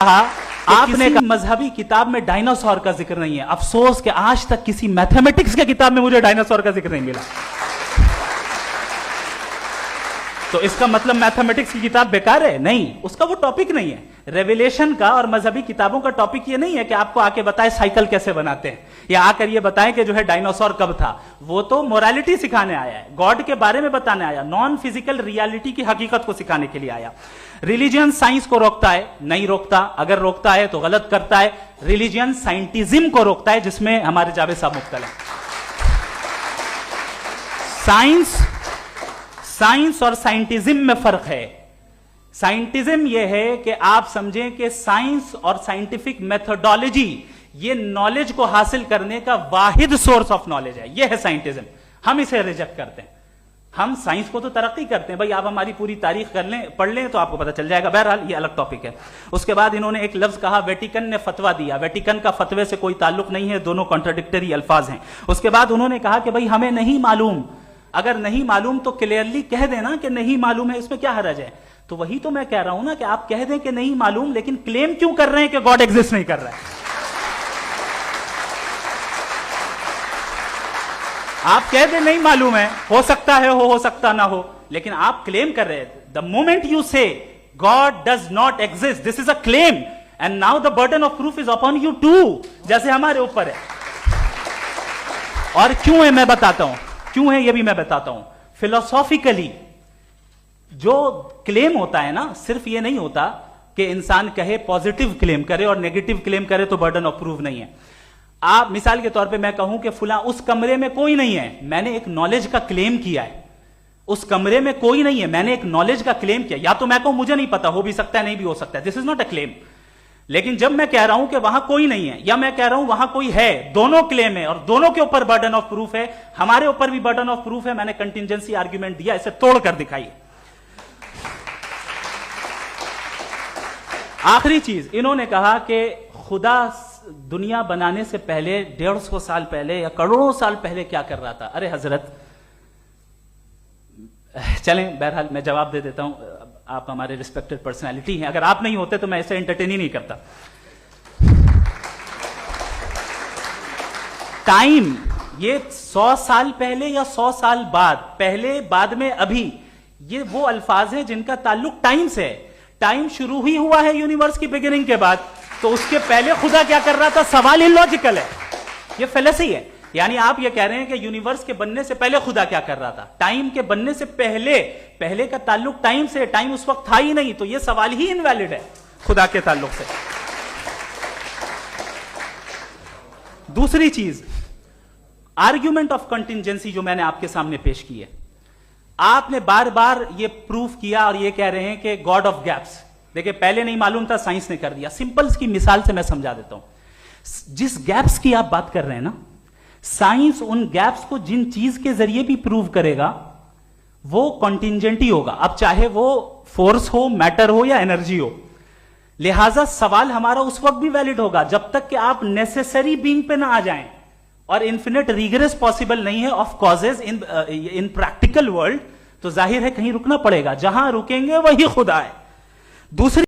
आपने मजहबी किताब में डायनासोर का जिक्र नहीं है। अफसोस कि आज तक किसी मैथमेटिक्स के किताब में मुझे डायनासोर का जिक्र नहीं मिला। तो इसका मतलब मैथमेटिक्स की किताब बेकार है? नहीं, उसका वो टॉपिक नहीं है। रेवलेशन का और मजहबी किताबों का टॉपिक ये नहीं है कि आपको आके बताए साइकिल कैसे बनाते हैं, या आकर ये बताएं कि जो है डायनासोर कब था। वो तो मोरालिटी सिखाने आया है, गॉड के बारे में बताने आया, नॉन फिजिकल रियलिटी की हकीकत को सिखाने के लिए आया। रिलीजियन साइंस को रोकता है? नहीं रोकता। अगर रोकता है तो गलत करता है। रिलीजियन साइंटिज्म को रोकता है, जिसमें हमारे जावेद साहब मुब्तला हैं। साइंस और साइंटिज्म में फर्क है। साइंटिज्म यह है कि आप समझें कि साइंस और साइंटिफिक मेथोडोलॉजी ये नॉलेज को हासिल करने का वाहिद सोर्स ऑफ नॉलेज है। यह है साइंटिज्म। हम इसे रिजेक्ट करते हैं। हम साइंस को तो तरक्की करते हैं, भाई आप हमारी पूरी तारीख कर लें, पढ़ लें तो आपको पता चल जाएगा। बहरहाल ये अलग टॉपिक है। उसके बाद इन्होंने एक लफ्ज कहा, वेटिकन ने फतवा दिया। वेटिकन का फतवे से कोई ताल्लुक नहीं है, दोनों कॉन्ट्राडिक्टरी अल्फाज हैं। उसके बाद उन्होंने कहा कि भाई हमें नहीं मालूम। अगर नहीं मालूम तो क्लियरली कह देना कि नहीं मालूम है, इसमें क्या हरज है। तो वही तो मैं कह रहा हूं ना कि आप कह दें कि नहीं मालूम, लेकिन क्लेम क्यों कर रहे हैं कि गॉड एग्जिस्ट नहीं कर रहा है। आप कह दें नहीं मालूम है, हो सकता है हो सकता ना हो, लेकिन आप क्लेम कर रहे हैं। The moment you say God does not exist, this is a claim, and now the burden of proof is upon you too, जैसे हमारे ऊपर है। और क्यों है मैं बताता हूं, क्यों है ये भी मैं बताता हूं। फिलोसॉफिकली जो क्लेम होता है ना, सिर्फ ये नहीं होता कि इंसान कहे पॉजिटिव क्लेम करे और नेगेटिव क्लेम करे तो बर्डन ऑफ प्रूफ नहीं है। आप मिसाल के तौर पे मैं कहूं कि फुला उस कमरे में कोई नहीं है, मैंने एक नॉलेज का क्लेम किया है। उस कमरे में कोई नहीं है, मैंने एक नॉलेज का क्लेम किया। या तो मैं कहूं मुझे नहीं पता, हो भी सकता है नहीं भी हो सकता है, this is not a claim. लेकिन जब मैं कह रहा हूं कि वहां कोई नहीं है, या मैं कह रहा हूं वहां कोई है, दोनों क्लेम है और दोनों के ऊपर बर्डन ऑफ प्रूफ है। हमारे ऊपर भी बर्डन ऑफ प्रूफ है। मैंने कंटिजेंसी आर्ग्यूमेंट दिया, इसे तोड़कर दिखाइए। आखिरी चीज, इन्होंने कहा कि खुदा दुनिया बनाने से पहले 150 साल पहले या करोड़ों साल पहले क्या कर रहा था। अरे हजरत, चलें बहरहाल मैं जवाब दे देता हूं। आप हमारे रिस्पेक्टेड पर्सनालिटी हैं, अगर आप नहीं होते तो मैं इसे एंटरटेन ही नहीं करता। टाइम, ये 100 साल पहले या 100 साल बाद, पहले बाद में अभी, ये वो अल्फाज हैं जिनका ताल्लुक टाइम से है। टाइम शुरू ही हुआ है यूनिवर्स की बिगिनिंग के बाद, तो उसके पहले खुदा क्या कर रहा था? सवाल इलॉजिकल है, ये फेलेसी है। यानी आप ये कह रहे हैं कि यूनिवर्स के बनने से पहले खुदा क्या कर रहा था? टाइम के बनने से पहले, पहले का ताल्लुक टाइम से, टाइम उस वक्त था ही नहीं, तो ये सवाल ही इनवैलिड है खुदा के ताल्लुक से। दूसरी चीज, आर्ग्यूमेंट ऑफ कंटिजेंसी जो मैंने आपके सामने पेश की है, आपने बार बार ये प्रूफ किया और ये कह रहे हैं कि गॉड ऑफ गैप्स। देखिए, पहले नहीं मालूम था, साइंस ने कर दिया। सिंपल की मिसाल से मैं समझा देता हूं। जिस गैप्स की आप बात कर रहे हैं ना, साइंस उन गैप्स को जिन चीज के जरिए भी प्रूव करेगा वो कॉन्टिजेंट ही होगा। अब चाहे वो फोर्स हो, मैटर हो या एनर्जी हो। लिहाजा सवाल हमारा उस वक्त भी वैलिड होगा जब तक कि आप नेसेसरी बीइंग पे ना आ जाएं। और इन्फिनिट रिग्रेस पॉसिबल नहीं है of causes in practical world, तो जाहिर है कहीं रुकना पड़ेगा। जहां रुकेंगे वही खुदा है। दूसरी